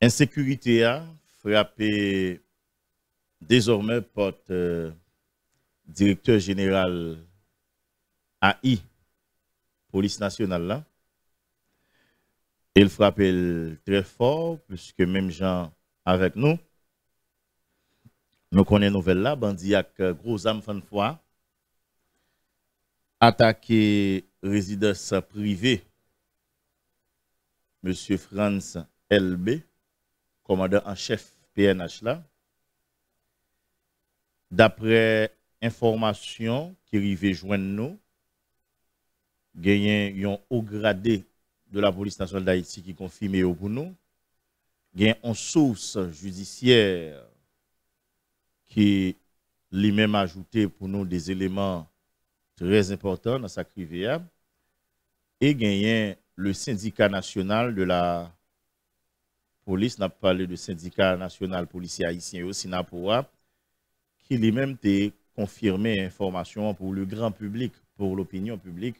Insécurité a frappé désormais porte directeur général AI, police nationale là. Il frappe très fort, puisque même gens avec nous, nous connaissons nouvelle là, bandit avec gros armes fan fois, attaqué résidence privée, M. Franz LB, commandant en chef PNH là. D'après information qui arrivait joindre nous, il y a un haut gradé de la police nationale d'Haïti qui confirme pour nous. Il y a une source judiciaire qui lui-même ajouté pour nous des éléments très importants dans sa crivière. Et il y a le syndicat national de la police, n'a parlé de syndicat national policier haïtien aussi, qui lui-même a confirmé information pour le grand public, pour l'opinion publique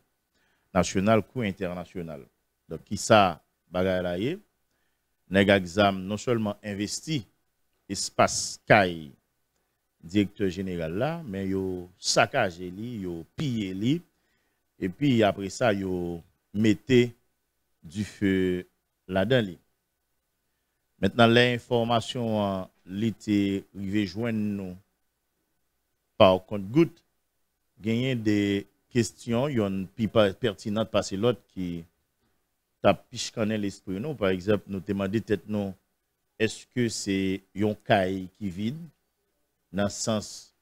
nationale ou internationale. Donc, qui ça, bagay la exam non seulement investi espace CAI, directeur général là, mais yo saccagé li, yo pillé li, et puis après ça, yo mettez du feu là-dedans li. Maintenant, l'information l'été arrivé joindre nous par compte-goutte, gagner des questions, yon pi pertinente parce l'autre qui t'a piche connaît l'esprit nous. Par exemple, nous demandé tête nous, est-ce que c'est yon caille qui vide, dans le sens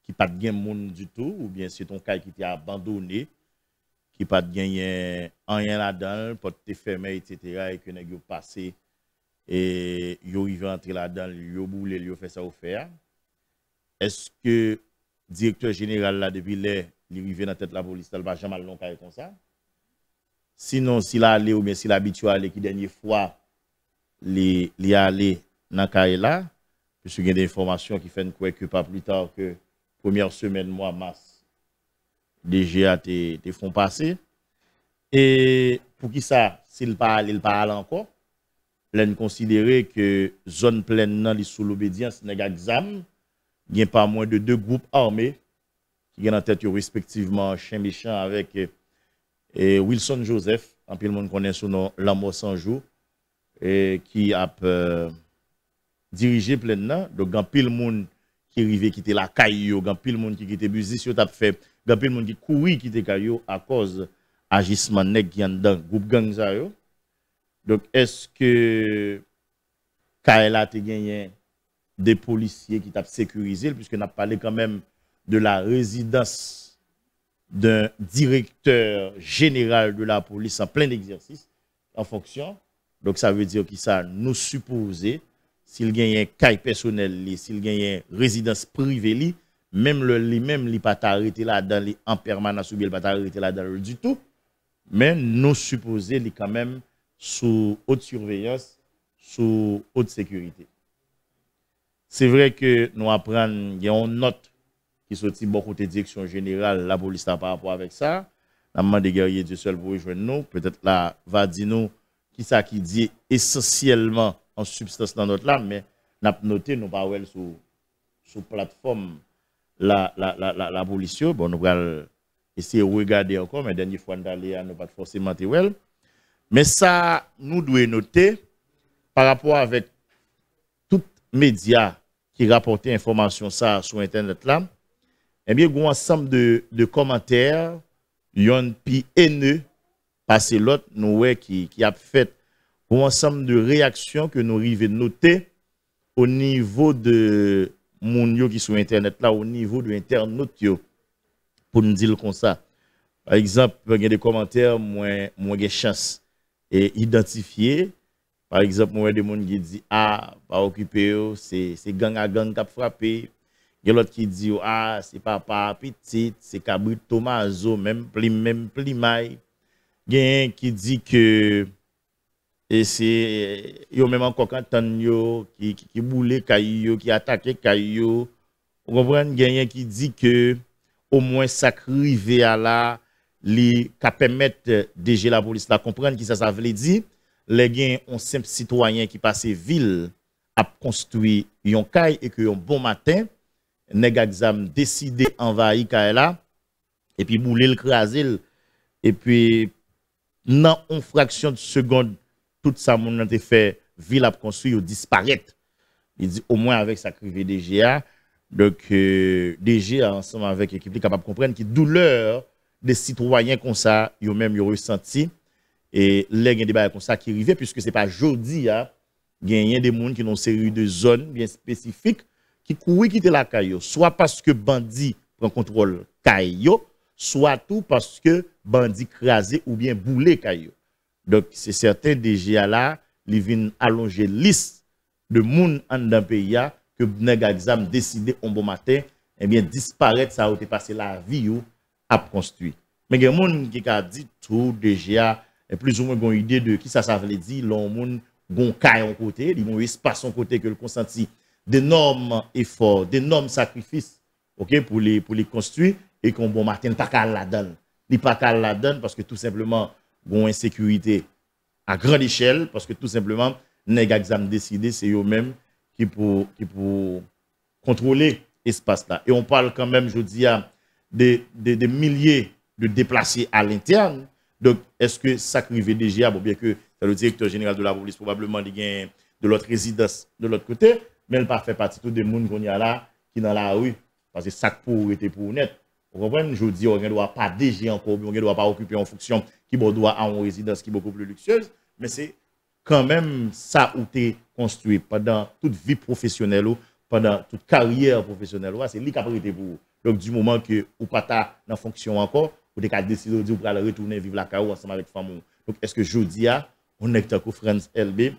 qui pas de gain monde du tout, ou bien c'est ton caille qui t'est abandonné, qui pas de gain rien là-dedans, porte fermé, etc., et que nèg yo passé, et yo arrivé entrer là-dedans, yo boule, yo fait ça au faire. Est-ce que directeur général là, depuis l'arrivée dans la tête de la police, il va jamais long comme ça? Sinon, s'il a allé ou bien s'il a habitué à aller, qui dernière fois, il est allé dans le là, puisque il y a des informations qui font que pas plus tard que première semaine, mois mars, DGA te font passer. Et pour qui ça, s'il pas allé, il pas allé encore, plein considérer que zone pleine non, sous l'obédience, n'est exam, il n'y a pas moins de 2 groupes armés qui sont en tête respectivement Chien Méchant avec Wilson Joseph, en plus le monde connaît son nom L'amour sans jour, et qui a dirigé pleinement. Donc, il y a pile monde qui arrivé quitter la caillou, il y a pile monde qui quitté musicien, il y a pile monde qui courir quitter caillou à cause agissement nèg qui en dans groupe gang ça yo. Donc, est-ce que Kaela te gagné des policiers qui t'a sécurisé, puisque n'a parlé quand même de la résidence d'un directeur général de la police en plein exercice, en fonction. Donc, ça veut dire que ça nous suppose, s'il gagne un caille personnel, s'il gagne une résidence privée, même lui-même, il pas arrêté là-dedans en permanence, ou bien il pas arrêté là-dedans du tout, mais nous supposons, il quand même sous haute surveillance, sous haute sécurité. C'est vrai que nous apprenons, il y a une note qui sortit beaucoup de direction générale, la police par rapport avec ça. La maman des guerriers du seul pour rejoindre nous. Peut-être là, va dire nous qui ça qui dit essentiellement en substance dans notre là, mais nous avons noté, nous pas sur plateforme la police. Bon, nous allons essayer de regarder encore, mais dernière fois, nous n'avons pas forcément été well. Mais ça, nous devons noter par rapport avec tout média qui rapportait information ça sur Internet là, eh bien, il y a un ensemble de commentaires, il y a un pi haineux, parce que l'autre, nous, qui a fait un ensemble de réactions que nous arrivons noter au niveau de moun qui sur Internet là, au niveau de internautes pour nous dire comme ça. Par exemple, il y a des commentaires, moins de chance et identifier. Par exemple, moi, des gens qui disent, ah, pas occupé, c'est gang à gang qui a frappé. Il y a l'autre qui dit, ah, c'est papa petit, c'est Cabrit Tomazo, même Plimay. Il y a un qui dit que, et c'est, il y a même encore quand qui boule Kayo, qui attaque Kayo. Vous comprenez? Il y a un qui dit que, au moins, ça crive à la, qui permettre déjà la police de comprendre qui ça veut dire. les gens ont simple citoyen qui passe ville à construire yon caille et que un bon matin nèg exam décidé envahir caille là et puis bouler le craser et puis dans une fraction de seconde tout ça moun a fait ville à construire disparaître. Il dit au moins avec sa crivé DGA donc DGA ensemble avec l'équipe est capable de comprendre qui douleur des citoyens comme ça yo même yo ressenti et les gen débat comme ça qui arrivé puisque c'est pas jodi a gagné des monde qui ont une série de zones bien spécifiques qui courent quitter la caillou soit parce que bandit prend contrôle caillou soit tout parce que bandit crasé ou bien boulé caillou. Donc c'est certain DGA là li vinn allonger liste de monde en dans pays que nèg exam décidé un bon matin et bien disparaître ça a été passé la vie ou a construit. Mais il y a des gens qui a dit tout DGA et plus ou moins une idée de qui ça veut dire l'on monde gon caille en côté, ils vont espace en côté que le consenti d'énormes efforts, d'énormes sacrifices OK pour les construire et qu'on bon matin pas qu'à la donne. Il pas qu'à la donne parce que tout simplement gon insécurité à grande échelle parce que tout simplement nèg exam décidé c'est eux même qui pour contrôler espace là. Et on parle quand même je dis à des milliers de déplacés à l'interne. Donc, est-ce que ça crive DGA, bon, bien que le directeur général de la police probablement il gagne de l'autre résidence de l'autre côté, mais il pas fait partie tout des monde qu'on y a là qui dans la rue parce que ça pour était pour net. Vous comprenez? Je dis on ne doit pas DG encore, on ne doit pas occuper en fonction qui doit avoir une résidence qui est beaucoup plus luxueuse, mais c'est quand même ça où tu es construit pendant toute vie professionnelle ou pendant toute carrière professionnelle, c'est lui qui a prêté pour vous. Donc du moment que ou pas dans fonction encore ou des cas décider de pour aller retourner vivre la caou ensemble avec femme. Donc est-ce que jodi a on est avec France LB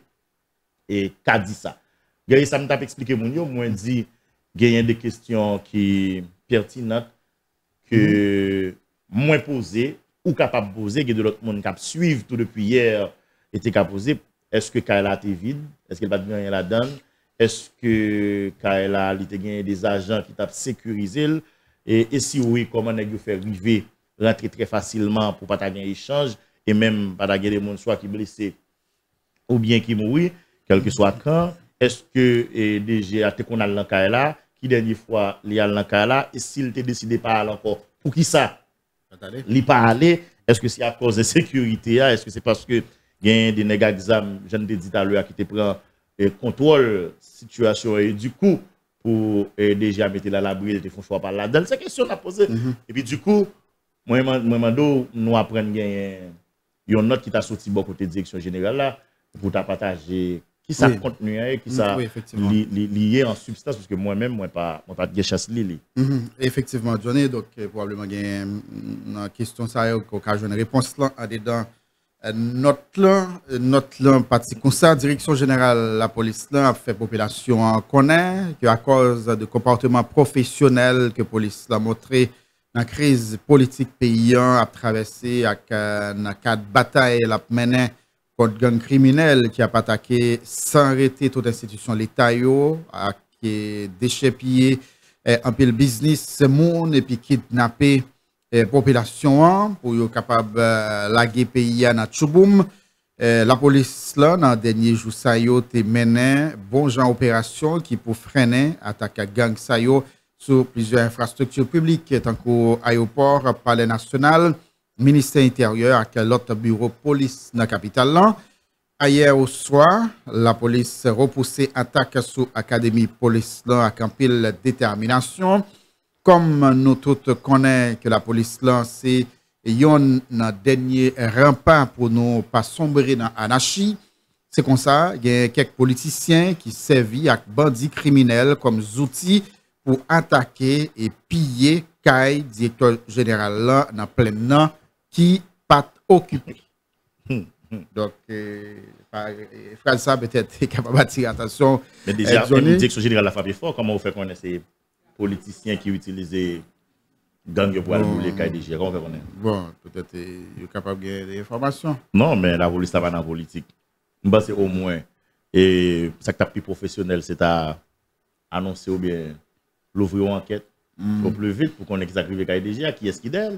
et qu'a dit ça. Gary ça me t'a expliqué mon yo moi dit gagner des questions qui pertinentes que moins posées ou capable poser que de l'autre monde qui suivre tout depuis hier était capable poser est-ce que Kaila était vide est-ce qu'elle va gagner la donne est-ce que Kaila il gagné des agents qui t'a sécurisé et si oui comment nèg yo faire arriver rentrer très facilement pour pas gagner échange et même pas gagner des monde soit qui blessé ou bien qui mourir quel que soit quand est-ce que DG a te qu'on a dans Kaila qui dernière fois il y a dans Kaila et s'il te décidé pas aller encore pour qui ça il pas aller est-ce que c'est à cause de sécurité est-ce que c'est parce que il y a des nèg exam je ne te dit tout à l'heure qui te prend contrôle situation et du coup pour déjà mettre la l'abri et te font choix par là dans cette question on a posé et puis du coup moi nous apprendre gagner une note qui t'a sorti bon côté direction générale là pour t'a partager qui ça contenu et qui ça lié en substance parce que moi-même moi pas de chasse li effectivement Johnny donc probablement gagner une question ça occasion une réponse là en dedans notre là parti comme ça direction générale la police là a fait population connaît que à cause de comportement professionnel que police l'a montré dans crise politique paysan a traversé avec dans cadre bataille la mené contre gang criminel qui a attaqué sans arrêter toute institution l'état yo qui déchepillé un peu le business monde et puis kidnapper population pour être capable laguer pays à Natchouboum. La police là dans dernier jour ça yo te mené bon genre opération qui pour freiner attaque gang ça yo sur plusieurs infrastructures publiques tant qu'aéroport, palais national, ministère intérieur et l'autre bureau police dans la capitale là. Hier au soir, la police repoussé attaque sur académie police là avec un pile détermination. Comme nous tous connaissons que la police là c'est un dernier rempart pour nous pas sombrer dans l'anarchie. C'est comme ça, il y a quelques politiciens qui servent avec bandits criminels comme outils pour attaquer et piller Kay, directeur général là dans plein nom qui pas occupé. Donc frère ça peut-être capable d'attirer attention. Mais déjà une direction générale la frappe fort comment vous fait connaître ces politiciens qui utilisent gang pour aller bouler Kay DG comment vous fait connaître. Bon, peut-être il est capable de gagner des informations. Non, mais la police ça va dans la politique. Je pense au moins et ça que plus professionnel c'est à annoncer ou bien l'ouvrir une enquête au plus vite pour qu'on ait qui s'arrive Kay DG qui est-ce qui d'elle.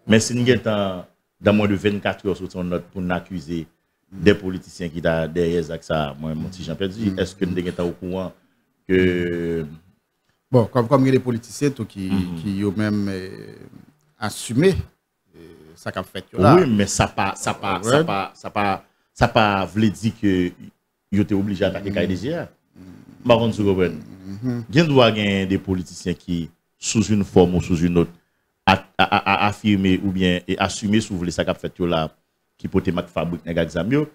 Mais si nous avons dans moins de 24 heures sur son note pour nous accuser des politiciens qui sont derrière ça, moi, mon petit Jean-Pierre, est-ce que nous sommes au courant que. Bon, comme les politiciens qui ont même assumé ça qu'a fait là. Oui, mais ça pas voulait dire que ils étaient obligés d'attaquer KDGA. Par contre, vous comprenez. Il doit avoir des politiciens qui, sous une forme ou sous une autre, affirmer ou bien assumer sous ça qu'a fait là, qui peut être fabrique n'examio,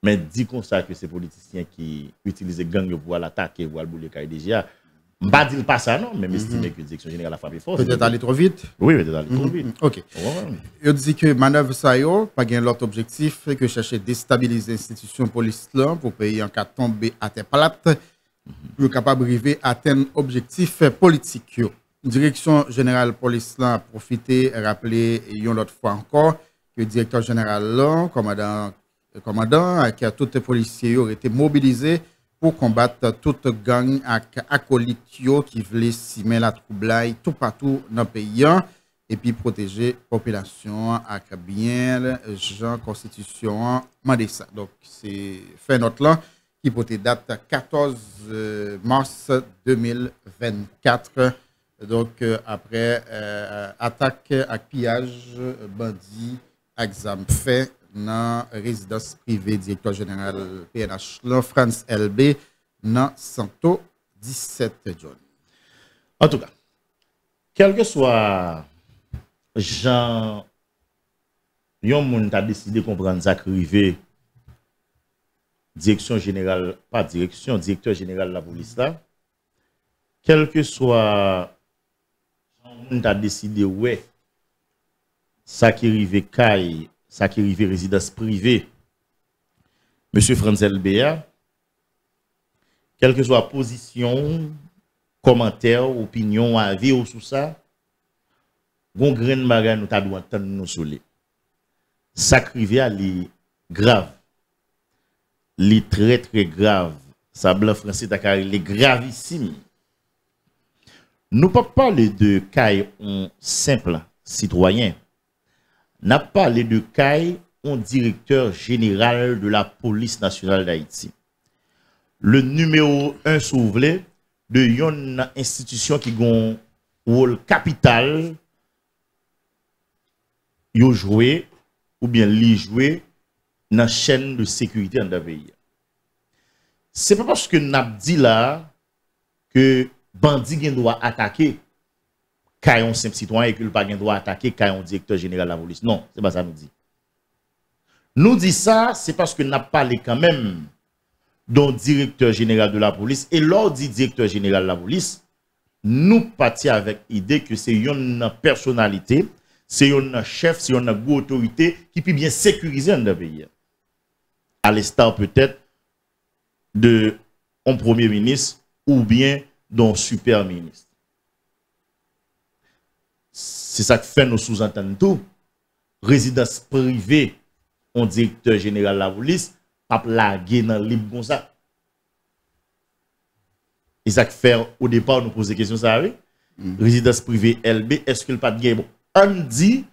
mais dit comme ça que ces politiciens qui utilisent gang pour l'attaquer ou le bouler KDGA. Je ne dis pas ça, non, mais j'estime que la direction générale a frappé fort. Peut-être aller trop vite. Oui, peut-être aller trop vite. OK. Il dit que manœuvre ça yo, pas gain l'autre objectif que chercher déstabiliser l'institution police là pour pays en cas tomber à terre plate pour capable arriver à atteindre objectif politique yo. Direction générale police là a profité rappeler une autre fois encore que le directeur général là, commandant qui a tous les policiers ont été mobilisés pour combattre toute gang et acolytes qui voulaient simer la trouble tout partout dans le pays et puis protéger la population avec bien gens constitution mandé ça. Donc c'est fait notre là qui peut être date 14 mars 2024. Donc après attaque et pillage bandit exam fait dans résidence privée directeur général PNH France LB dans Santo 17 John. En tout cas, quel que soit Jean, yon moun a décidé de comprendre ça arrivé direction générale, pas direction, directeur général de la police là, quel que soit moun a décidé ouais ça qui arrivé caille ça qui arrive résidence privée, M. Franzel Béa, quelle que soit position, commentaire, opinion, avis ou sous ça, gon grain maga nous ta doit entendre nous soler. Ça qui arrive grave. Li très très grave. Ça blanc français ta carré les gravissime. Nous pas parler de cas un simple citoyen. N'a parlé de Kay, un directeur général de la police nationale d'Haïti. Le numéro 1 souvelé de une institution qui a un rôle capital, yo joué ou bien li joué dans la chaîne de sécurité dans le pays. C'est pas parce que n'a dit là que bandit doit attaquer quand un simple citoyen et qu'il pas droit attaquer quand un directeur général de la police. Non, c'est pas ça nous dit. Nous dit ça, c'est parce que n'a parlé quand même d'un directeur général de la police et lors du directeur général de la police, nous partions avec l'idée que c'est une personnalité, c'est un chef, c'est une autorité qui peut bien sécuriser un pays. À l'instar peut-être de un premier ministre ou bien d'un super ministre. C'est ça que fait nous sous-entendre tout. Résidence privée, on directeur général de la police, pas plaguer dans le libre comme ça. Et ça que fait au départ, nous poser question ça, oui. Résidence privée LB, est-ce que le pas de bon? On dit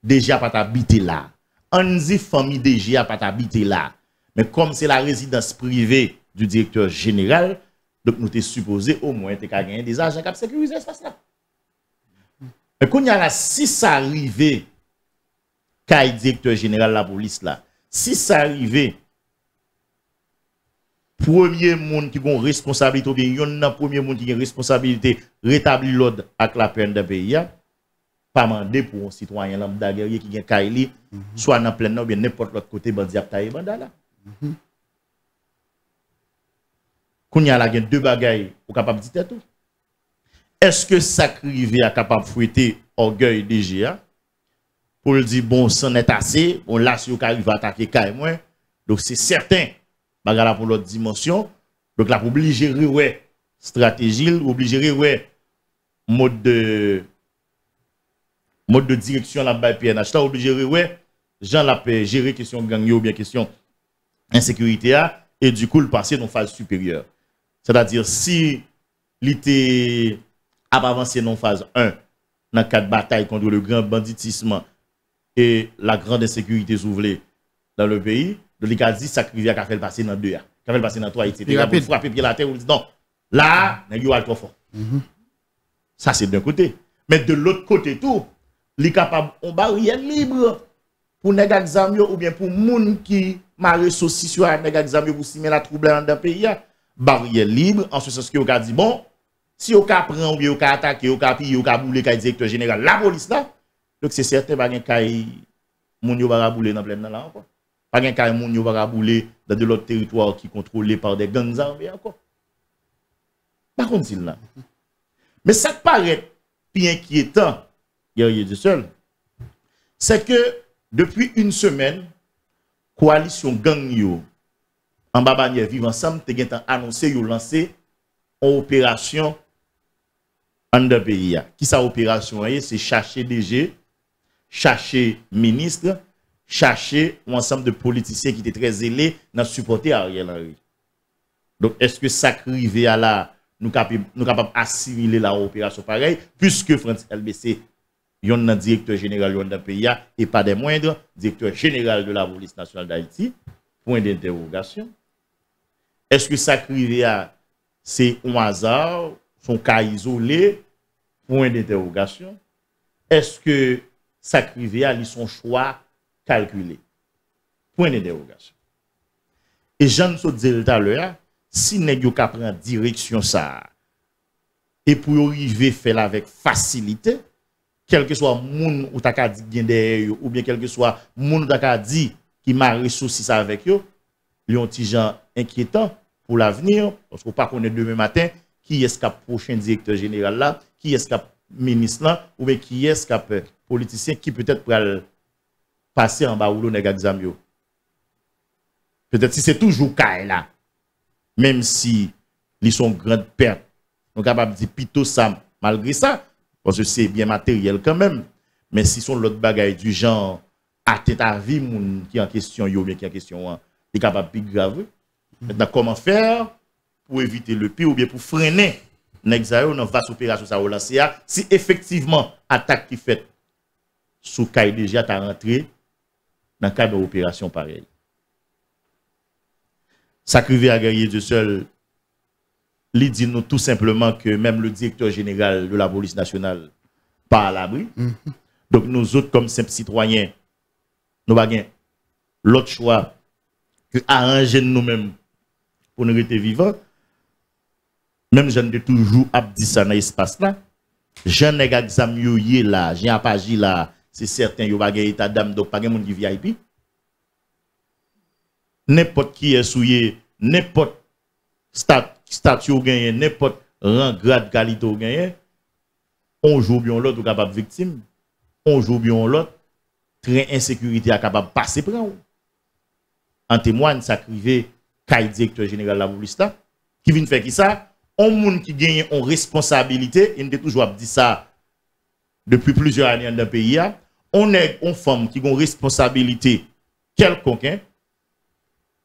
déjà pas habiter là. On dit famille déjà pas habiter là. Mais comme c'est la résidence privée du directeur général, donc nous t'es supposé au moins te gagner des agents qui sécuriser espace là. Mais quand il y a là, si ça arrive, quand directeur général de la police là, si ça arrive, premier monde qui a une responsabilité, ou bien il y a un premier monde qui a une responsabilité, rétablir l'ordre avec la peine de pays, pas demander pour un citoyen lambda guerrier qui a Kaili, soit dans plein ou bien n'importe l'autre côté, bandi aptaye banda là. Quand il y a là, deux bagailles pour capable de dire tout. Est-ce que ça arrive à capable de fouetter orgueil DGA pour le dire bon, c'en est assez, on l'a si on arrive à attaquer Kaimouin. Donc c'est certain, bagala pour l'autre dimension. Donc là, pour obliger ouais stratégie, obliger ouais mode de direction là-bas PNH, là obliger ouais Jean la paix gérer question gang ou bien question insécurité et du coup le passer dans phase supérieure. C'est-à-dire si l'été a avancé dans phase 1 dans quatre batailles contre le grand banditisme et la grande insécurité souvelée dans le pays, Donc, il a dit, ça qui a fait le passer dans 2 a. Qui a fait le passer dans 3, etc. Pour frapper pied la terre, on dit non. Là, il y a trop fort. Ça, c'est d'un côté. Mais de l'autre côté, tout, il est capable, on barrière libre pour les examens ou bien pour les gens qui marrent saucisses sur les examens pour simuler la trouble dans le pays. Barrière libre, en ce sens que vous avez dit, bon, si vous avez pris ou bien vous avez attaqué, vous avez pillé, vous avez boulé, vous avez directeur général, la police là, donc c'est certain, pas de cas, moun yo va bouler dans plein là encore. Pas de cas, moun yo va bouler dans de l'autre territoire qui est contrôlé par des gangs armés encore. Par contre, c'est là. Mais ça paraît plus inquiétant, guerrier du seul, c'est que depuis une semaine, coalition gang yo, en Babanier vivre ensemble, te gen annoncé yo lancé une opération en de pays. Qui sa opération c'est chercher DG, chercher ministre, chercher un ensemble de politiciens qui étaient très zélés dans supporter Ariel Henry. Donc est-ce que ça arrive à là nous capables assimiler la opération pareil, puisque France LBC, yon un directeur général de pays et pas des moindres, directeur général de la police nationale d'Haïti, point d'interrogation. Est-ce que ça arrive c'est un hasard, son cas isolé, point d'interrogation? Est-ce que ça arrive son choix calculé? Point d'interrogation. Et Jean nous disait tout à l'heure, si nous avons direction ça, et pour arriver à faire avec facilité, quel que soit moun ou ta dit bien derrière ou bien quel que soit moun ou ta dit qui m'a ressourci ça avec yo, li ont petit gens inquiétant pour l'avenir parce qu'on pas connaît demain matin qui est-ce qu'a prochain directeur général là, qui est-ce qu'a ministre là ou bien qui est-ce qu'a politicien qui peut-être pour passer en bas ou nèg exam yo. Peut-être si c'est toujours cas là. Même si ils sont grandes pertes, on est capable de dire plutôt ça malgré ça, parce que c'est bien matériel quand même. Mais si sont l'autre bagaille du genre à tête à vie, qui en question, yo bien qui en question, est capable de plus grave. Maintenant, comment faire pour éviter le pire ou bien pour freiner l'examen dans vaste opération ça relancer si effectivement attaque qui fait sous caille déjà ta rentré dans le cadre d'opération pareille. Sacrifié à guerrier de seul, il dit nous tout simplement que même le directeur général de la police nationale pas à l'abri. Donc nous autres comme simples citoyens, nous avons l'autre choix que arranger nous-mêmes pour nous rester vivants. Même je ne toujours dit ça dans l'espace là. Je n'ai pas examiné là, j'ai pas agi là, c'est certain, il y a pas état d'âme, donc pas de monde qui VIP. N'importe qui est souillé, n'importe statut gagné, n'importe rang, grade, qualité gagné, on joue bien l'autre ou capable victime, on joue bien l'autre, train insécurité est capable de passer par où. En témoigne, ça crivé, Kay directeur général de la police là, qui vient faire qui ça? On monde qui gagne en responsabilité, il me toujours dit ça depuis plusieurs années dans le pays, on est une femme qui a une responsabilité quelconque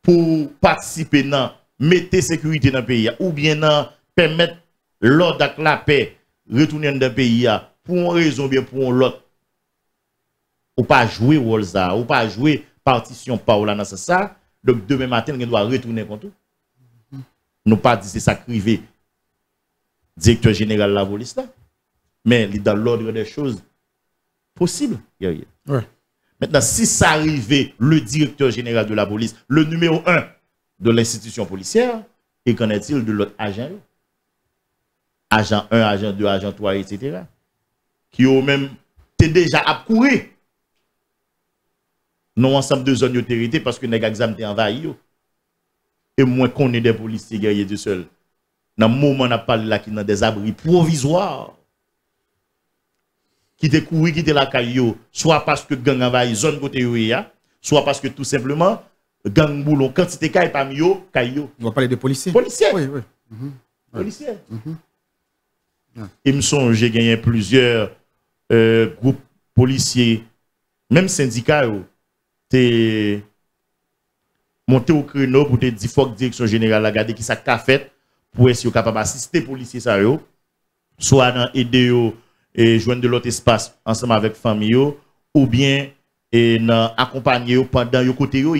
pour participer dans mettre sécurité dans le pays ou bien dans permettre l'ordre avec la paix retourner dans le pays pour une raison bien pour l'autre ou pas jouer rôle ça ou pas jouer partition par là dans ça donc demain matin on doit retourner contre tout nous pas dire c'est ça crivé directeur général de la police là mais dans l'ordre des choses possibles ouais. Maintenant, si ça arrivait, le directeur général de la police, le numéro 1 de l'institution policière, et qu'en est-il de l'autre agent? Agent 1, agent 2, agent 3, etc. Qui ont même déjà accouru non ensemble de zones d'autorité parce que les examens étaient envahis. Et moins qu'on ait des policiers guerriers du seul. Dans le moment où on a parlé là, qui dans des abris provisoires. Qui te couru, qui te la caillou, soit parce que gang envahi zone côté yoya, soit parce que tout simplement gang boulon quantité caille parmi yo caillou. On va parler de policiers. Policiers. Oui, oui. Policiers. Il me semble j'ai gagné plusieurs groupes policiers, même syndicats t'es monté au créneau pour te dire faut que direction générale la garder qui ça qu'a fait pour être capable d'assister policiers ça yo, soit dans aider yo et joindre de l'autre espace ensemble avec famille ou bien et accompagner pendant yo côté yo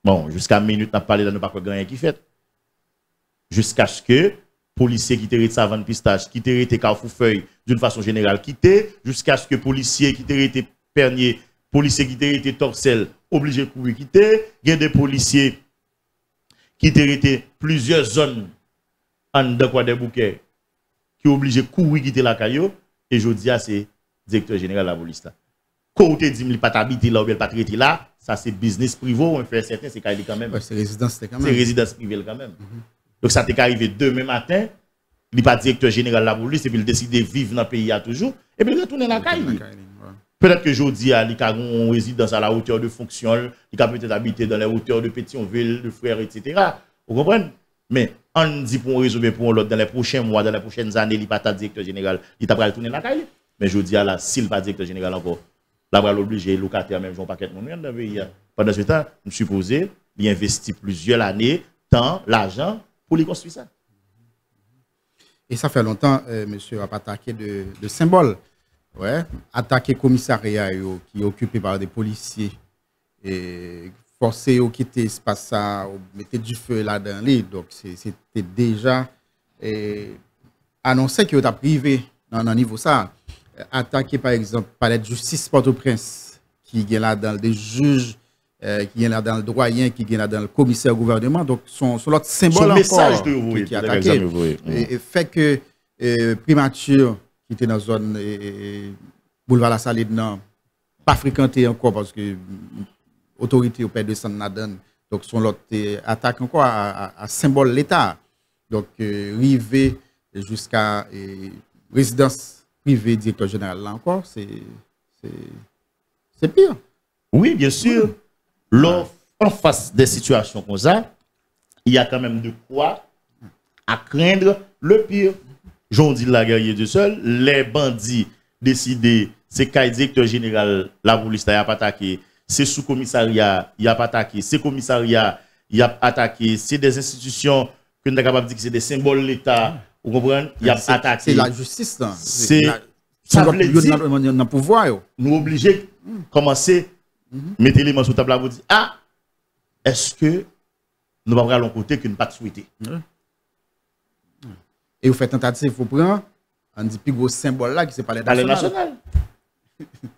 Bon, jusqu'à minute, on a parlé de ne pas rien qui fait. Jusqu'à ce que policiers qui étaient savant pistache, qui étaient Carrefour Feuille d'une façon générale quitté, jusqu'à ce que policiers qui étaient Pernier, policiers qui étaient Torcel, obligés de courir quitter, il y a des policiers qui étaient plusieurs zones en de quoi des bouquets qui obligés de courir quitter la caillou et je dis à c'est directeur général de la police là. Côté dit il pas habiter là ou bien pas traiter là, ça c'est business privé, on fait certain c'est quand même. C'est résidence quand même. C'est résidence privée quand même. Donc ça t'est arrivé demain matin, il n'est pas directeur général de la police et puis il décide de vivre dans le pays à toujours et puis il retourne dans la caille. Peut-être que aujourd'hui, il y a une résidence à la hauteur de fonction, il a peut-être habité dans les hauteurs de Pétionville, de Frères, etc. Vous comprenez? Mais on dit pour un réseau, pour l'autre, dans les prochains mois, dans les prochaines années, il n'est pas directeur général, il t'a pas retourner dans la caille. Mais je dis, s'il n'est pas directeur général encore, là, il va l'obliger, locataire, même, Jean Paquet, mon dans le pays. Pendant ce temps, je suppose, il investit plusieurs années, temps, l'argent, pour les construire ça. Et ça fait longtemps, monsieur, a pas attaqué de symboles. Ouais, attaquer commissariat qui est occupé par des policiers et forcer à quitter l'espace ça, mettre du feu là-dedans. Donc, c'était déjà annoncé qu'il y a privé dans le niveau ça. Attaquer, par exemple, palais de justice Port-au-Prince, qui est là dans des juges, qui est là dans le doyen, qui est là dans le commissaire gouvernement. Donc, son l'autre symbole message encore de vous, qui est attaqué. Et fait que primature qui était dans la zone boulevard La Salide, non, pas fréquenté encore parce que l'autorité au père de San Nadan, donc son lot attaque encore à symbole l'État. Donc, rivé jusqu'à résidence privée directeur général là encore, c'est pire. Oui, bien sûr. En face des situations comme ça, il y a quand même de quoi à craindre le pire. J'en dis la guerrier du seul, les bandits décident, c'est qu'un directeur général, la police n'a pas attaqué, c'est sous-commissariat, il n'y a pas attaqué, c'est commissariat, il y a attaqué, c'est des institutions que nous sommes capables de dire que c'est des symboles de l'État, vous comprenez? Il y a attaqué. C'est la justice, là. C'est ça veut dire, nous pouvoir. Nous obligés de commencer, mettre les mains sur la table pour dire, ah, est-ce que nous ne allons pas côté que nous ne pas souhaiter? Et vous faites tentative, vous prenez, on dit plus gros symbole là qui c'est palais national.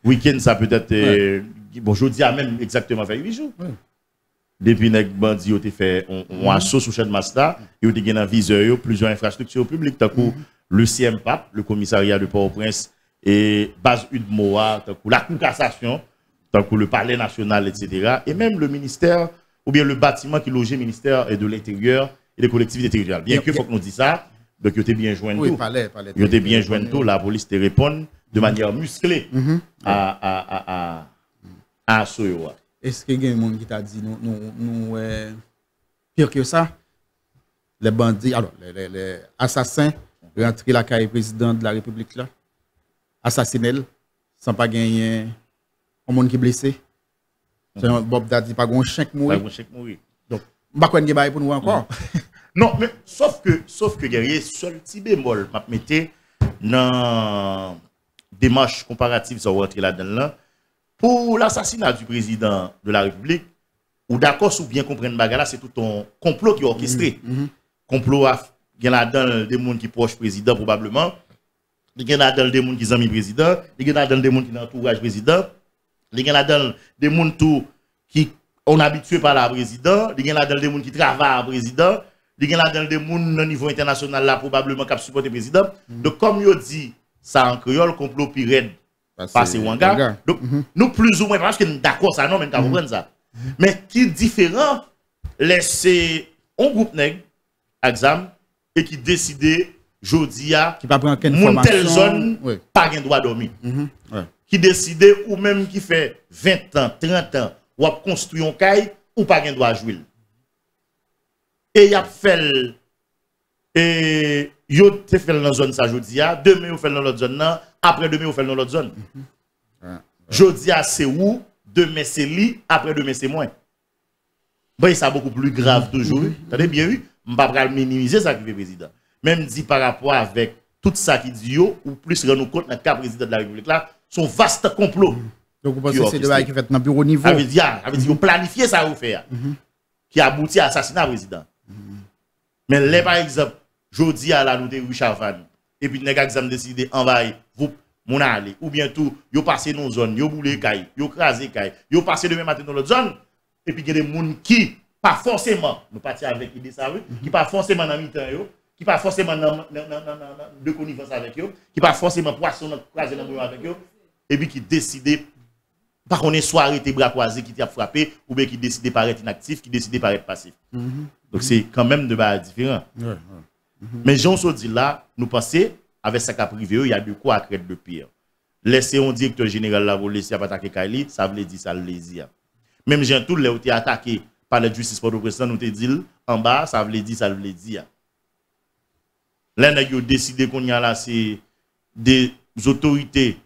Week-end, ça peut être, bon, je dis à même exactement fait 8 jours. Depuis que les bandits ont fait un assaut sur chaîne Masta, ils ont gagné un viseur, plusieurs infrastructures publiques, tant que le CMPAP, le commissariat de Port-au-Prince, et base UDMOA, tant que la Cour cassation, tant que le palais national, etc. Et même le ministère, ou bien le bâtiment qui logeait le ministère de l'Intérieur et des collectivités territoriales. Bien que, faut que nous disions ça, donc, il était bien joint tout. Il était bien joint tout. La police te répond de manière musclée à ce. Est-ce qu'il y a des gens qui t'a dit, pire que ça, les bandits, alors, les assassins, rentrer la carrière président de la République là, assassiner sans pas gagner un monde qui est blessé. Bob Daddy, pas un chèque mourir. Donc, pas quoi de pour nous encore. Non, mais sauf que guerrier, seul petit bémol, m'a mettre dans démarche comparative sur rentrer là-dedans pour l'assassinat du président de la République, ou d'accord ou bien comprendre bagarre, c'est tout un complot qui est orchestré. Complot il y en a dans des gens qui proches président probablement, il y en a dans des gens qui sont amis président, il y en a dans des gens qui entourage président, il y en a dans des gens qui sont habitués par la président, il y en a dans des gens qui travaillent à président. Il y a dans des gens au niveau international là probablement qui supportent le président. Donc comme je dis ça en créole complot pirate passer Wanga. Donc nous plus ou moins parce que nous d'accord ça non mais nous comprendre ça. Mais qui est différent laisser un groupe nèg exam et qui décide jodi a qui pas prendre quelle telle zone pas gain droit dormir. Qui décide ou même qui fait 20 ans, 30 ans ou a construit un caille ou pas gain droit jouer. Et il a fait, et il a fait dans la zone ça, jodi a, demain il fait dans l'autre zone, après demain il fait dans l'autre zone. Jodi a c'est où, demain c'est lui, après demain c'est moi. Bon, ça beaucoup plus grave toujours. Attendez bien, oui, je ne vais pas minimiser ça qui fait président. Même dit par rapport avec tout ça qui dit, ou plus rendre compte dans le cas président de la République là, son vaste complot. Donc vous pensez que c'est de qui fait dans le bureau niveau. Ça veut dire, planifier ça, vous faire. qui aboutit à l'assassinat du président. Mais là, par exemple, jodi à la nous de Richard Van, et puis nèg exemple décidé envahir vous mon aller ou bien tout yo passé dans zone yo boule kay yo crasé kay yo passé demain matin dans l'autre zone et puis il y a des gens qui pas forcément nous partir avec idée ça qui pas forcément dans mi-temps yo qui pas forcément de connivence avec eux qui pas forcément poisson croiser dans avec eux et puis qui décidé par qu'on est soit arrêté bras croisés qui t'a frappé ou bien qui décidé par être inactif qui décidé par être passif. Donc c'est quand même de bas différent. Mais Jean se dit là, nous pensons, avec sa cas privé, il y a de quoi à craindre de pire. Laisser un directeur général la police à attaquer Kaili, ça veut dire ça le dit. Même Jean tout là où tu attaqué par la justice pour le président, nous te dit en bas, ça veut dire ça le dit. Là, nous avons décidé qu'on y a là, c'est des autorités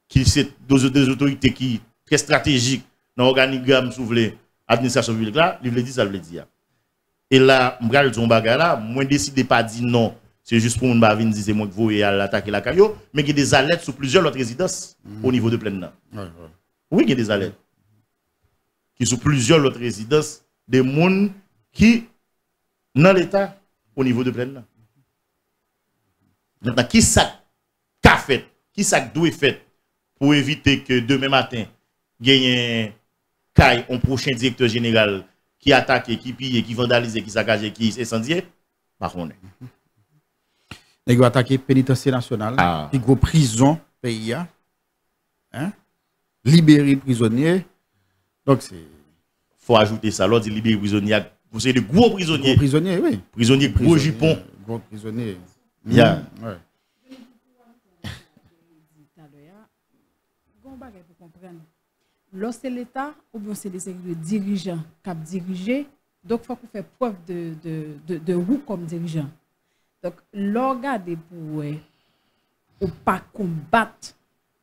qui sont des autorités qui très stratégiques dans l'organigramme soulevé administration publique là, il veut dire ça le dit. Et là, m'gal ton bagay là, moi décidé pas dire non, c'est juste pour m'ba venir dire c'est moi qui voulais attaquer la caillou, mais il y a des alertes sur plusieurs autres résidences au niveau de Plaine. Oui, il y a des alertes qui sont plusieurs autres résidences des gens qui dans l'état au niveau de Plaine. Maintenant, qui ça qu'a fait, qui ça doit fait pour éviter que demain matin gagne un prochain directeur général qui attaque, qui pille, qui vandalise, qui saccage, qui incendie, par contre. Ils ont attaqué pénitentiaire national, puis gros prison pays, hein? Libérer prisonniers. Donc c'est. Faut ajouter ça, l'autre dit libérer prisonniers. Vous savez de gros prisonniers. Gros prisonniers, oui. Prisonniers gros jupons. Gros prisonniers. Yeah. Ouais. Lorsque l'État ou bien c'est des dirigeants qui ont dirigé, donc il faut qu'on fasse preuve de vous comme dirigeant. Donc, l'organe pour ou pas combattre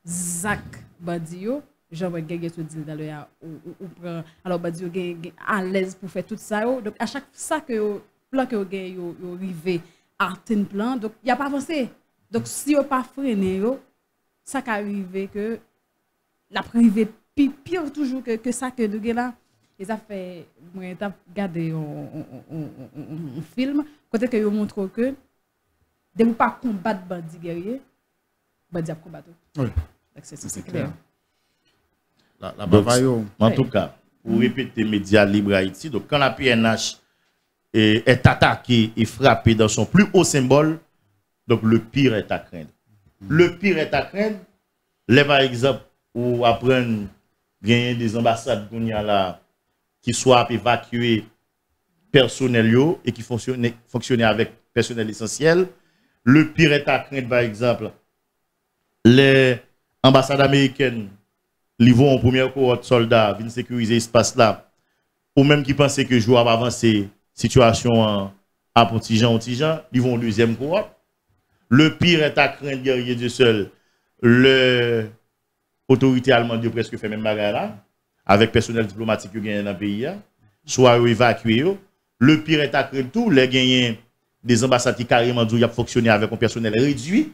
Zach Badio, Jean-Marc Guégué te dit d'ailleurs, ou prend, alors Badio est à l'aise pour faire tout ça. Donc, à chaque fois que plan que vous arrivez à un plan, donc il n'y a pas avancé. Donc, si vous pas freiné, ça qui arrive que la privée pire toujours que ça que nous là. Et ça fait, moi, j'ai regardé un film, côté que ils montrent que de ne pas combattre bandit guerrier, bandit à combattre. Oui. C'est clair. La bataille. En tout cas, pour répéter médias libres Haïti, donc quand la PNH est attaquée et frappée dans son plus haut symbole, donc le pire est à craindre. Le pire est à craindre, les par exemple, ou apprendre gagner des ambassades là qui soient évacuées personnel et qui fonctionner avec personnel essentiel. Le pire est à craindre, par exemple, les ambassades américaines, ils vont en première cohorte soldats, viennent sécuriser l'espace là, ou même qui pensaient que je vais avancer situation à Pontijan, ils vont en deuxième cohorte. Le pire est à craindre, guerrier Dieu seul, l'autorité allemande presque fait même bagarre là, avec personnel diplomatique qui gagne dans le pays, soit évacué. Le pire est à craindre tout, les gagnants des ambassades qui carrément ont fonctionné avec un personnel réduit.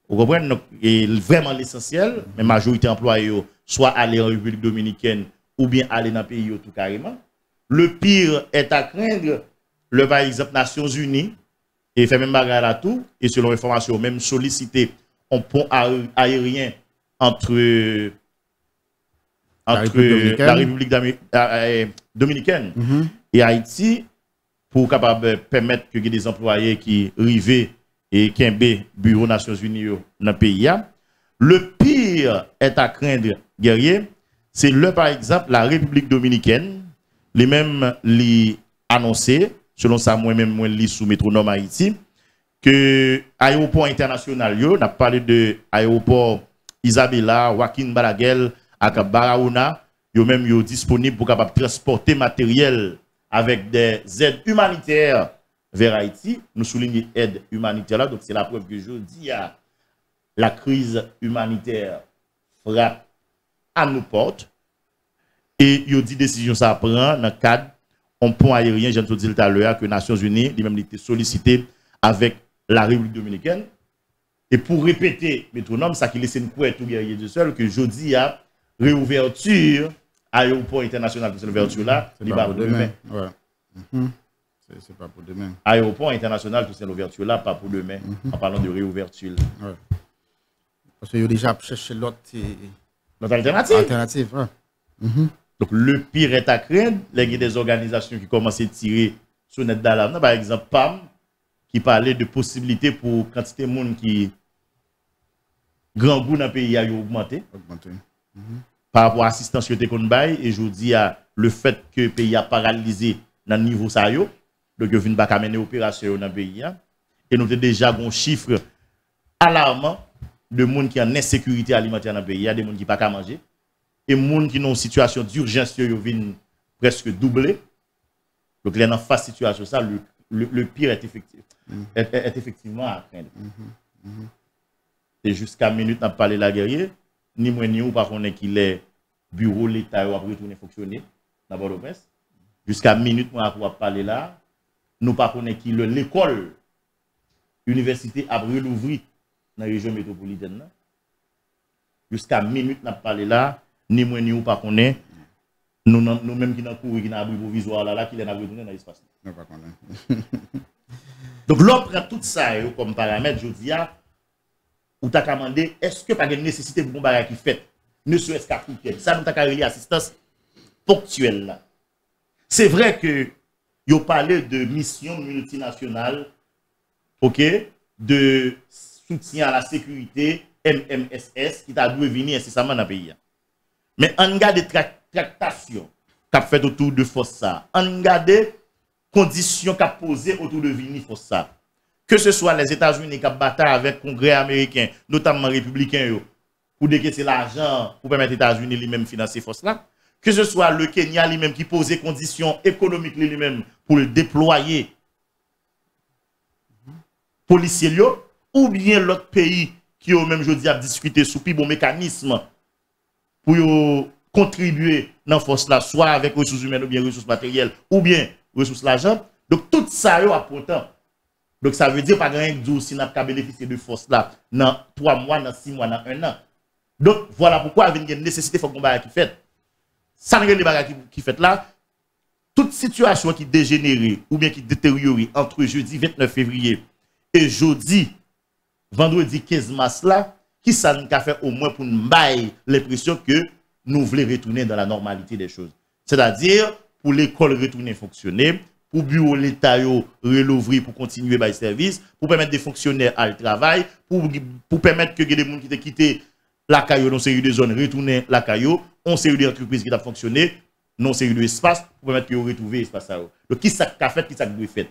Vous comprenez? Et vraiment l'essentiel, mais la majorité employés, soit aller en République dominicaine ou bien aller dans le pays tout carrément. Le pire est à craindre, par exemple, Nations Unies, et fait même bagarre là tout, et selon l'information, même solliciter un pont aérien entre la République dominicaine et Haïti pour capable permettre que des employés qui arrivent et qui ont bureau Nations Unies dans le pays. Le pire est à craindre, guerrier, c'est par exemple la République dominicaine, les mêmes les annoncé, selon ça moi-même moi lis sous métronome Haïti, que aéroport international on a parlé de aéroport Isabella, Joaquin Balaguer, à Baraouna, yo même yo disponible pour capable transporter matériel avec des aides humanitaires vers Haïti. Nous soulignons aide humanitaire là, donc c'est la preuve que je dis à la crise humanitaire frappe à nos portes et yo dit décision ça prend dans le cadre un pont aérien, j'ai dit tout à l'heure que les Nations Unies lui-même été sollicité avec la République dominicaine. Et pour répéter métronome, ça qui laisse une couette tout guerrier de seul que jeudi a réouverture Aéroport international qui c'est l'ouverture là, il va pour demain. Ouais. C'est pas pour demain. Aéroport international qui c'est l'ouverture là, pas pour demain, en parlant de réouverture. Ouais. Parce que déjà cherché l'autre alternative. Ouais. Donc le pire est à craindre, il y a des organisations qui commencent à tirer sur net d'alarme. Par exemple, PAM, qui parlait de possibilités pour quantité de monde qui grand goût dans le pays a augmenté. Par rapport à l'assistance que tu as et je dis à le fait que le pays a paralysé dans le niveau ça yo, donc il vient pas mener opération dans le pays et nous avons déjà un chiffre alarmant de monde qui en insécurité alimentaire dans le pays, il y a des monde qui pas qu'à manger et monde qui ont une situation d'urgence yo viennent presque doubler. Donc là dans face situation ça le pire est effectivement à craindre. Et jusqu'à minute n'a parlé la guerrier, ni moi ni ou pas connaît qu'il est bureau l'État a retourner fonctionner dans Port-au-Prince. Jusqu'à minute moi a parler là, nous pas connaît qu'il l'école université a rouvert dans la région métropolitaine. Jusqu'à minute n'a parlé là, ni moi ni ou pas connaît nous même qui dans cour qui dans abri provisoire là qui est dans retourner dans l'espace. Non pas connaît. Donc l'on prend tout ça comme paramètre, je dis ou t'as demandé est-ce que pas de nécessité pour un bagage qui fait ne serait-ce qu'à coûter ça nous t'a carré assistance ponctuelle là. C'est vrai que yo parlé de mission multinationale OK de soutien à la sécurité MMSS qui t'a dû venir incessamment dans le pays. Mais on garde des tractations qu'a fait autour de force ça. On garde conditions qu'a posées autour de venir force ça. Que ce soit les États-Unis qui battent avec le Congrès américain, notamment républicain, pour décaisser l'argent pour permettre aux États-Unis lui-même financer force là. Que ce soit le Kenya lui-même qui posait conditions économiques lui-même pour le déployer policiers, ou bien l'autre pays qui au même jeudi a discuté sous plus bon mécanisme pour contribuer dans force là, soit avec ressources humaines ou bien ressources matérielles ou bien ressources l'argent. Donc tout ça a pourtant. Donc ça veut dire pas grand chose si n'a pas bénéficié de force là dans 3 mois, dans 6 mois, dans 1 an. Donc voilà pourquoi il y a une nécessité faut qu'on bagarre qui fait. Ça n'est pas les bagarres qui fait là. Toute situation qui dégénère ou bien qui détériore entre jeudi 29 février et jeudi vendredi 15 mars là, qui ça nous a fait au moins pour nous bailler l'impression que nous voulons retourner dans la normalité des choses. C'est-à-dire pour l'école retourner fonctionner, pour bureau l'État relouvrir pour continuer le service, pour permettre des fonctionnaires à le travail, pour permettre que des gens qui ont quitté la caillou dans série de zones retourner la caillou, on série d'entreprises qui ont fonctionné, non série de espace pour permettre que vous retrouver l'espace là. Donc qui ça qu'a fait, qui ça doit fait.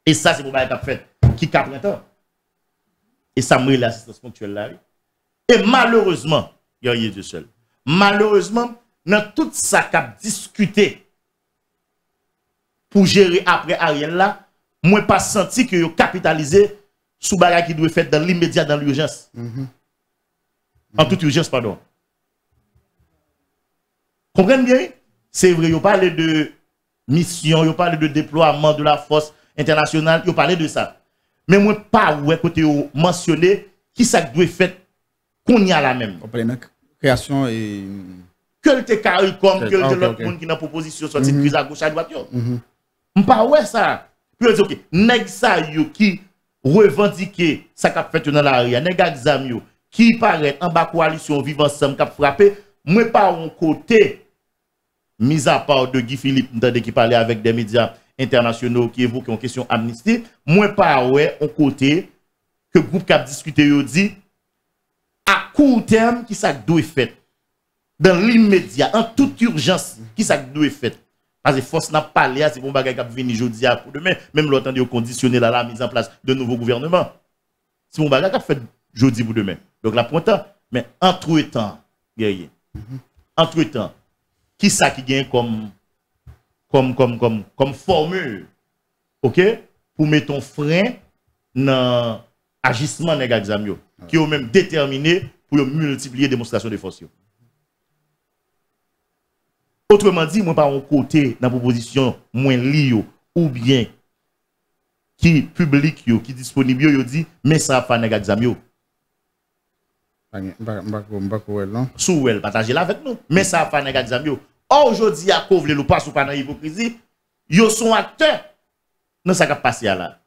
Et ça c'est pour bail qu'a fait qui qu'a printemps. Et ça me l'assistance ponctuelle là. Et malheureusement, il y a rien de seul. Malheureusement, dans tout ça qu'a discuté pour gérer après Ariel là, moi pas senti que yo capitalisé sous bagage qui doit faire dans l'immédiat dans l'urgence. En toute urgence pardon. Comprenez bien? C'est vrai, yo parle de mission, yo parle de déploiement de la force internationale, yo parle de ça. Mais moi pas ouais côté mentionné qui ça doit faire qu'on y a la même. Création et que le te comme que l'autre monde qui dans proposition sorti prise à gauche à droite yo. M'pa ouais ça. Puis dire OK, nèg ça yo qui revendiquer ça qu'a fait dans la rue, nèg exam yo qui paraît en bas coalition vivre ensemble qu'a frappé, moi pas un côté mis à part de Guy Philippe qui parlait avec des médias internationaux qui évoquent une question amnistie, moi pas ouais un côté que groupe qui a discuté yo dit à court terme qui ça doit faire dans l'immédiat en toute urgence qui ça doit faire parce que force n'a pas parlé c'est bon bagay qui venir jodi pour demain même l'autre de conditionner la mise en place de nouveaux gouvernements c'est bon bagay qui fait jodi pour demain donc la pointant mais entre-temps guerrier entre-temps qui ça qui gagne comme formule OK pour mettre un frein dans agissement nèg exam yo qui ont même déterminé pour multiplier démonstration de force. Autrement dit, moi pas un côté dans la proposition moins li ou bien qui public yo, qui disponible yo dit mais ça fa nèg exam yo. Sous elle partager là avec nous mais ça fa nèg exam yo Or, aujourd'hui, à Kovle, ou pas, ou pas dans l'hypocrisie, ils sont acteurs dans ce qui a passé là.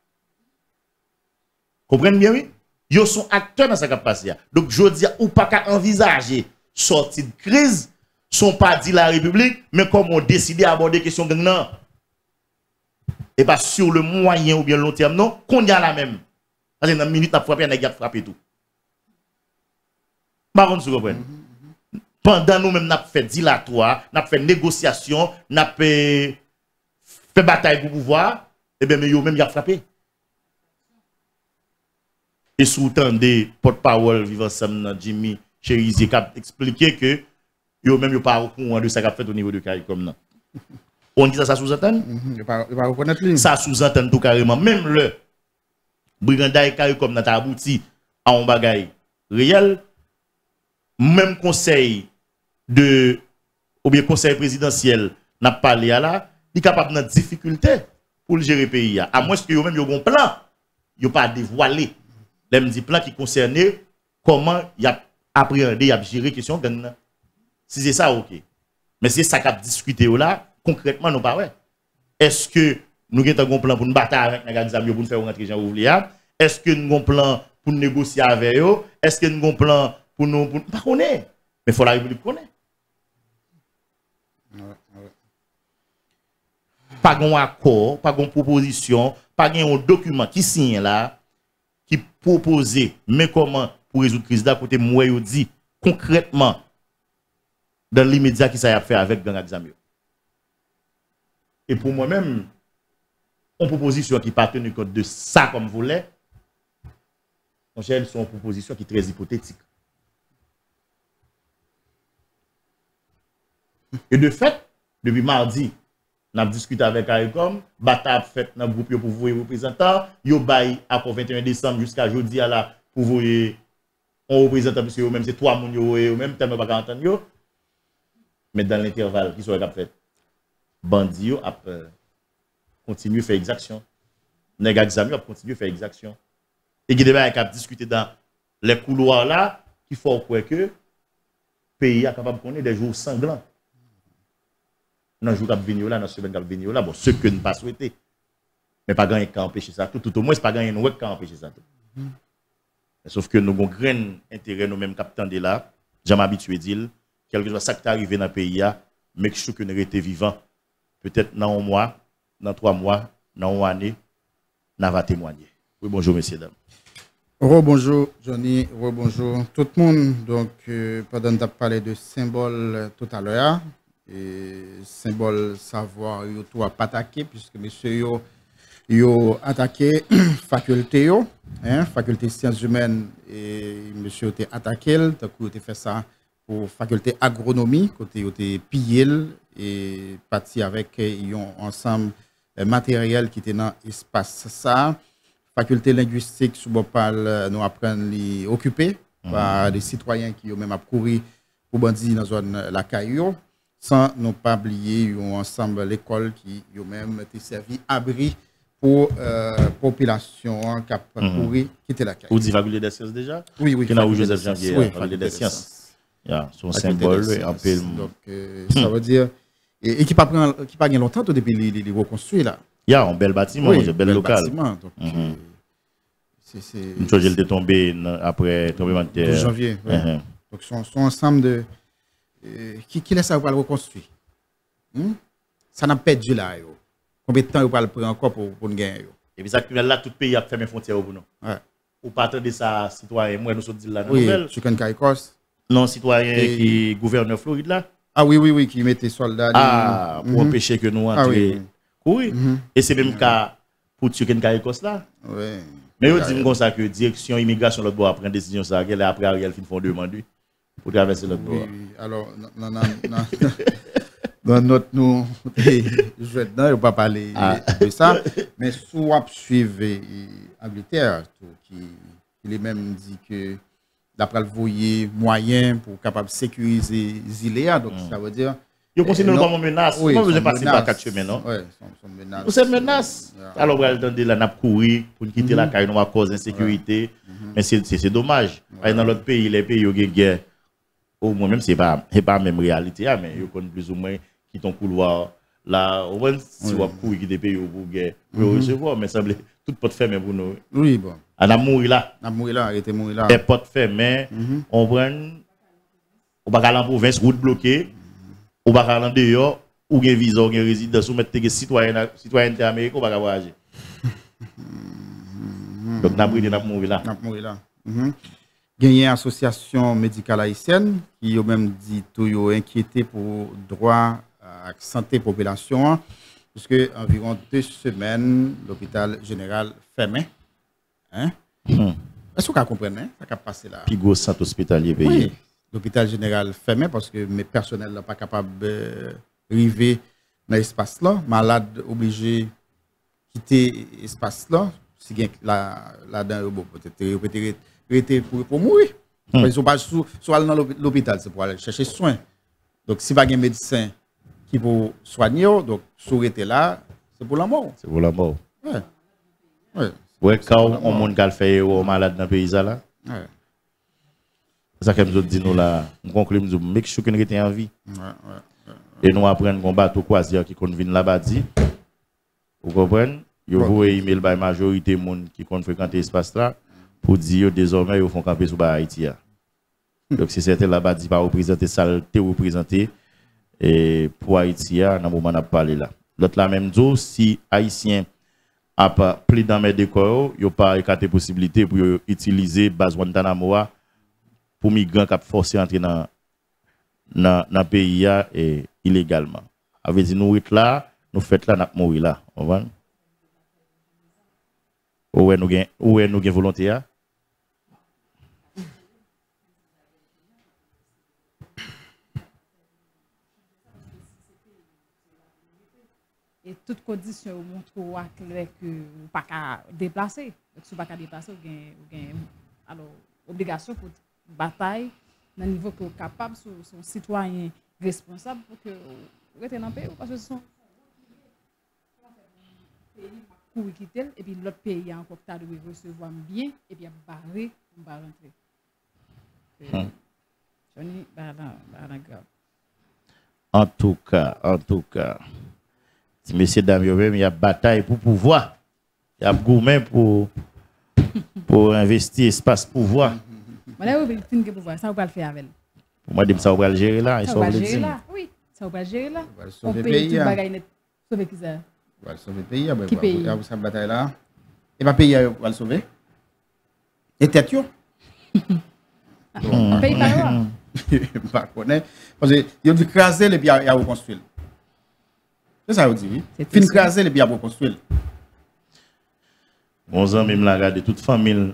Comprenez bien, oui? Ils sont acteurs dans ce qui a passé. Donc, je dis, ou pas qu'à envisager sortie de crise, sont pas dit la République, mais comme on décide d'aborder la question de non. Et pas sur le moyen ou bien long terme, non, qu'on y a la même. Parce que dans une minute, on a frappé, on a frappé tout. Par contre, vous comprenez? Pendant nous-mêmes, nous avons fait dilatoire, nous avons fait négociation, nous avons fait bataille pour pouvoir, et bien, nous-mêmes, nous avons frappé. Et sous-temps des porte-parole vivant ensemble, Jimmy Cherizier, qui a expliqué que nous-mêmes, nous pas au courant de ce qu'a fait au niveau de CARICOM. Non. On dit ça sous-entend? Ça sous-entend tout carrément. Même le brigandage CARICOM n'a pas abouti à un bagage réel. Même conseil ou bien conseil présidentiel n'a pas parlé à là, il est capable de difficulté pour le gérer le pays. À moins que vous-même, vous avez un plan, vous n'avez pas dévoilé. Les mêmes plans qui concernent comment il a appréhendé, il a géré la question de gang. Si c'est ça, ok. Mais c'est ça qu'a discuté là, concrètement, nous pas. Est-ce que nous avons un plan pour nous battre avec les gars pour nous faire rentrer Jean ouvrier? Est-ce que nous avons un plan pour négocier avec eux? Est-ce que nous avons un plan pour nous. Pas connaître. Mais il faut la République connaître. Pas un accord, pas une proposition, pas un document qui signe là, qui propose, mais comment pour résoudre la crise d'à côté, moi, je dis concrètement, dans l'immédiat, qui ça a fait avec gang examen. Et pour moi-même, une proposition qui part tenir compte de ça comme vous voulez, mon cher, c'est une proposition qui est très hypothétique. Et de fait, depuis mardi, nous avons discuté avec CARICOM, bataille fait dans le groupe pour vous représentants, yo bail à 21 décembre jusqu'à jeudi là pour vous on représentant parce que même c'est 3 moun yo même tellement pas entendre yo. Mais dans l'intervalle qui soit fait bandi yo a continuer faire exaction. Nèg examen a continuer faire exaction. Et qui débat a discuter dans les couloirs là qu'il faut croire que pays est capable de connaître des jours sanglants. Dans le jour qui venir là, dans la semaine qui venir là, bon, ce que nous pas souhaité. Mais pas gagner qu'à empêcher ça. Tout au moins, c'est pas gagner nous qu'à empêcher ça. Sauf que nous avons grand intérêt, nous-mêmes, capitaine de là, j'aime habitué dire, quelque chose qui est arrivé dans le pays, mais que nous resté vivant. Peut-être dans un mois, dans 3 mois, dans une année, nous va témoigner. Oui, bonjour, messieurs, dames. Bonjour, Johnny. Bonjour, tout le monde. Donc, pendant que tu as parlé de symbole tout à l'heure, et symbole savoir yo tout a pas attaqué puisque monsieur yo attaqué faculté faculté sciences humaines et monsieur était attaqué donc il a fait ça pour faculté agronomie côté il était pillé et parti avec un ensemble matériel qui était dans espace ça faculté linguistique sous parle nous apprendre les occuper par des citoyens qui ont même couru pour bandit dans zone la Caillou sans ne pas oublier ensemble l'école qui a même été servi abri pour population qui a couru quitter la Caillou. Vous dites faculté des sciences déjà? Oui, oui. Qui n'a Joseph Janvier, faculté des sciences. Son symbole, un peu. Donc, ça veut dire, et qui pas longtemps depuis les reconstruits là. Il y a un bel bâtiment, un bel local. Donc, une chose, elle est tombée après tremblement de terre. 12 janvier. Donc, son ensemble de. Qui laisse ça pour le reconstruire? Ça n'a pas perdu là. Combien de temps il va le prendre encore pour nous gagner? Et puis, ça, là, tout le pays a fermé les frontières pour nous. Ou pas attendre ça, citoyen, moi, nous sommes dit là. Oui, Chicken Caicos. Non, citoyen qui gouverne Floride là. Ah oui, qui mettait soldats. Ah, pour empêcher que nous entrions. Oui. Et c'est même cas pour Chicken Caicos là. Oui. Mais vous dites comme ça que direction immigration l'autre bord prend une décision ça, qu'elle après Ariel fin font demander pour traverser l'autre bord. Oui, alors non. Dans notre nous je ne vais pas parler de ça, mais soit suivre Angleterre qui il est même dit que d'après le voyer moyen pour capable sécuriser Ziléa, donc ça veut dire ils continuent comme une menace. Oui, vous avez passé par 4 chemins, non? Oui, sont menaces. Vous êtes menace. Alors, vous allez la nappe courir pour quitter la caille, à cause d'insécurité. Mais c'est dommage. Dans l'autre pays, les pays ont une guerre au moins même c'est pas la même réalité mais ils connaissent plus ou moins qui ton couloir là au moins si on courir qui des pays pour recevoir mais semble toute porte fermée pour nous. Oui bon. On a mouru là. On a mouru là, arrêté mourir là. Les portes fermées, on prend on va aller en province route bloquée, on va aller en dehors ou gen visa ou gen résidence ou mettre citoyenneté américaine on va voyager. Donc n'a pris n'a mouru là. N'a mouru là. Gagné association médicale haïtienne qui ont même dit tout yo inquiété pour droit à santé population puisque environ 2 semaines l'hôpital général fermé. Hein? Est-ce que vous comprenez ça qui a passé là? Puis gros centre hospitalier payé. Oui. L'hôpital général fermé parce que mes personnels sont pas capables de arriver dans l'espace là, malade obligé quitter l'espace là, si là dedans peut-être pour mourir. Ils sont pas soit dans l'hôpital c'est pour aller chercher soin. Donc si pas un médecin qui pour soigner donc s'arrêter là, c'est pour la mort. C'est pour la mort. Ouais. Ouais. Ouais, quand on monde qui fait au malade dans le pays là. Ouais. C'est ça que nous dit nous là, on conclut nous make sure qu'on rete en vie. Ouais. Et nous apprendre qu'on bateau croisière qui kon vinn là-bas dit. Vous comprenez? Yo voye email by majorité monde qui kon fréquenter espace là pour dire désormais ils font camper sur Haïti. Donc c'est certain là-bas dit pas représenter ça te représenter et pour Haïti dans moment n'a parlé là. L'autre la même dit si haïtien a pas pris dans mes décors, yo pas écarté possibilité pour utiliser base Guantanamo pour migrants qui forcé entrer dans le pays et illégalement. Avec dit nous là, nous fait là n'a mourir là, on va. Où est nous gain volonté à? Et toutes conditions montrent clair que vous pas qu'à déplacer. Donc si vous pas qu'à déplacer, vous gain alors obligation pour bataille dans le niveau que vous capable sur citoyen responsable pour que vous restez dans le pays parce que ce sont pour quitter et puis l'autre pays encore t'a de recevoir bien et puis barrer on va rentrer. Johnny grave. En tout cas si messieurs dames il y a bataille pour pouvoir. Il y a gourmet pour investir espace pouvoir. Voilà, vous fin que pouvoir, ça vous pas le faire avec. Pour moi, ça va le gérer là, ça va le gérer là. Oui, ça va le gérer là. On peut payer tout bagaille net. Sauver qui ça? On va sauver le pays, qui pays? Il y a cette bataille là. Et pas payer va le sauver. Et tête yo. Pays pas là. Pas connaît parce que il dit craser et puis il y a reconstruire. C'est ça vous dit. Fin craser et puis il y a reconstruire. Mon ami me l'a regardé toute famille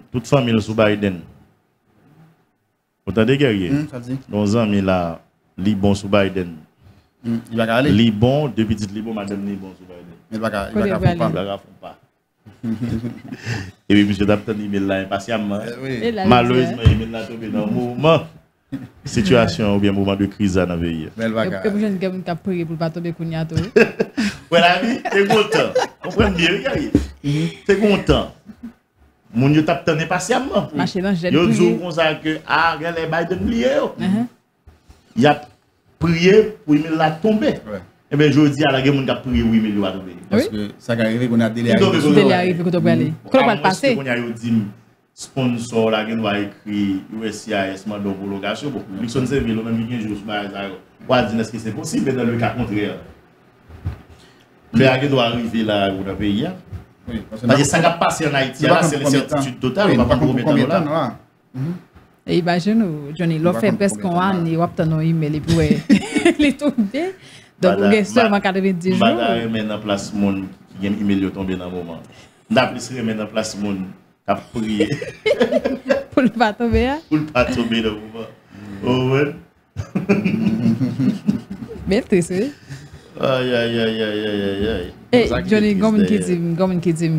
sous Biden. Vous entendez guerrier? Ça dit. Nos amis là, Liban sous Biden. Il va aller. Liban, deux petites Liban, madame Liban sous Biden. Il va pas. Et puis monsieur Dapton email là impatiemment. Malheureusement, il là tombé dans un mouvement situation ou bien moment de crise dans le pays. Et vous jeune qui a prié pour pas tomber kounya to. Ouais l'ami, t'es content. Comprends bien regardez. T'es content. Mon yo t'a tande patiemment. Yo dit comme ça que regarde les Biden lié. Il a prié pour il la tomber. Et bien je dis à la guerre mon qui a prié oui mais il va tomber. Parce que ça arrive qu'on a délai arrivé quand on va aller. Comment va passer? On a dit sponsor la gen va écrit USCIS mandat homologation pour Nixon servir le même 15 jours sur base quoi dire est-ce que c'est possible dans le cas contraire. Mais la doit arriver là dans le pays. Oui, parce que ça va passer en Haïti là c'est l'incertitude totale, on va pas combien de temps là. Et imagine Johnny, l'on fait presque un an et on obtient un email et puis il tombé. Donc on est seulement 90 jours. On va mettre en place monde qui gagne email tomber dans moment. D'après se mettre en place monde a prié pour le pas tomber. Pour le pas tomber dans moment. Oh ouais. Mais c'est ça. Aïe. Et Johnny Gomen qui dit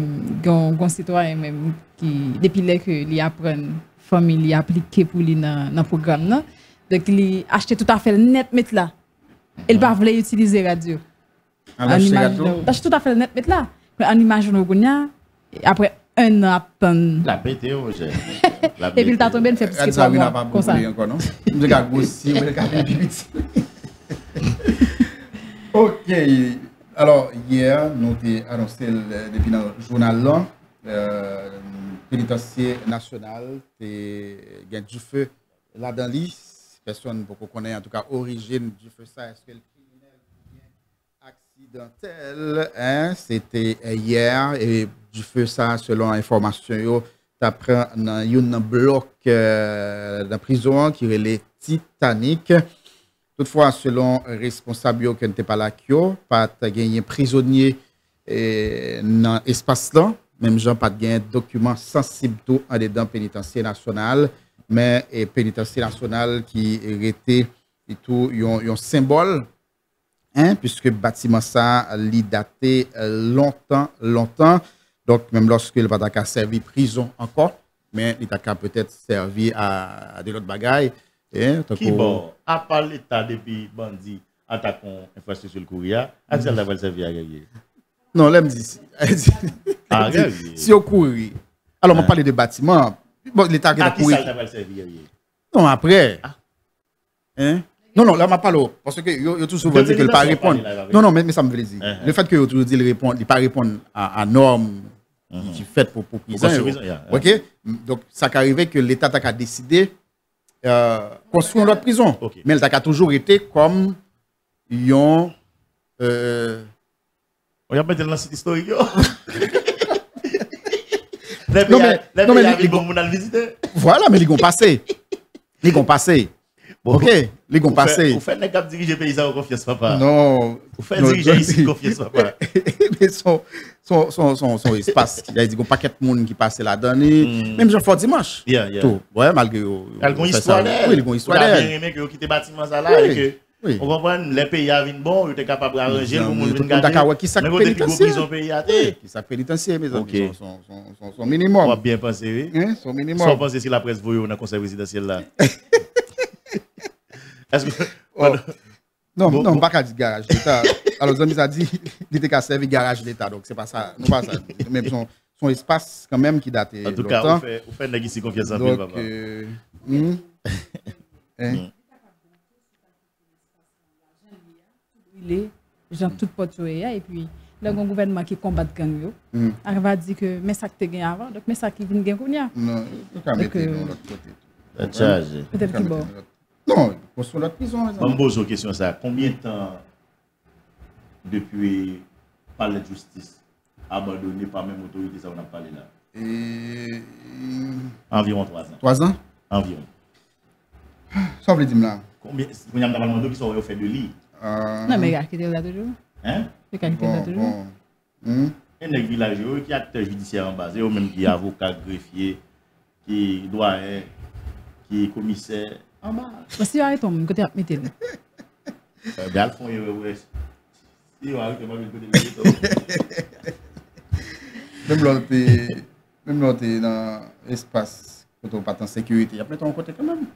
gon citoyen même qui depuis là que il apprend famille appliquer pour lui dans programme là. Donc il acheter tout à fait net mettre là. Il pas voulait utiliser radio. En image tout à fait net mettre là. Mais en image on après un an à attendre. La pété, Roger. Et puis le tâton ben fait plus que 3 mois. Comme ça. Encore, non? Je regarde aussi, je regarde vite. Ok. Alors, hier, nous avons annoncé depuis dans le journal là, pénitentiaire national, il y a du feu là dans l'île. Personne ne connaît en tout cas l'origine du feu. Ça, est-ce que le criminel accidentel, hein? C'était hier et du feu ça, selon l'information, t'apprends dans un bloc de la prison qui est le Titanic. Toutefois, selon responsable qui n'était pas là, pas gagné prisonnier dans l'espace là, même gens pas gagné document sensible tout en dedans pénitentiaire national, mais pénitentiaire national qui était et tout un symbole, hein, puisque bâtiment ça li daté longtemps. Donc, même lorsque le Pataka a servi prison encore, mais il a peut-être servi à de l'autre bagaille. Qui bon, à part l'État depuis bandit attaquant infrastructure le courrier, a dit qu'elle va servir à gagner. Non, là, me dit. Si au courrier. Alors, on parle de bâtiments. Bon, l'État qui a couru. Non, après. Hein? Non, là, je parle. Parce que il a tout souvent dit qu'il ne pas répondre. Non, mais ça me fait plaisir. Le fait qu'il a toujours dit qu'il ne pas répondre à normes qui sont faites pour prison. OK? Donc, ça qui arrive que l'État a décidé construire une autre prison. Mais l'État a toujours été comme on a pas dans le site historique. Voilà, mais ils vont passer. Ils vont passer. Ok, ils vont passer. Vous faites les cap diriger le pays en confiance, papa. Non. Vous faites diriger ici confiance, papa. Mais son espace, il y a un paquet de monde qui passe là-dedans. Même Jean-Fort Dimanche. Tout. Ouais, malgré. Ils ont histoire d'elle. Oui, ils ont histoire d'elle. Vous avez aimé que vous quittez le bâtiment là et que. Oui. On comprend, les pays à vin bon, ils sont capables d'arranger le monde vient garder. Qui s'appelle pénitentiaire? Qui s'appelle pénitentiaire, mes amis. Son minimum. On va bien penser, oui. Son minimum. Sans penser si la presse voyait dans le conseil présidentiel là. Est-ce que. Non, pas qu'à dire garage d'État. Alors, les amis a dit qu'il était qu'à servir garage d'État. Donc, c'est pas ça. Non, pas ça. Même son espace, quand même, qui date. En tout cas, vous faites une ici confiance en lui, papa. Gens tout porté et puis le gouvernement qui combat gang yo on va dire que mais ça que tu gagné avant donc mais ça qui vient gagner kounya non on va mettre de l'autre côté peut-être qui bon non pour sur l'autre prison on me pose une question ça combien de temps depuis palais de justice abandonné par même autorité ça on a parlé là environ 3 ans 3 ans environ ça veut dire là combien il y a normalement qui sont fait de lit. Non, mais il y a qui est là toujours. Hein? Il y a qui est là toujours. Et les villageois qui acteurs judiciaires en base, ou même qui est avocat, greffier, qui doyen, qui est commissaire en bas. Si vous arrêtez, vous côté à mettre. Bien, le fond, si vous arrêtez, vous côté même l'autre dans l'espace, quand on pas en sécurité, il y a plein de côté quand même.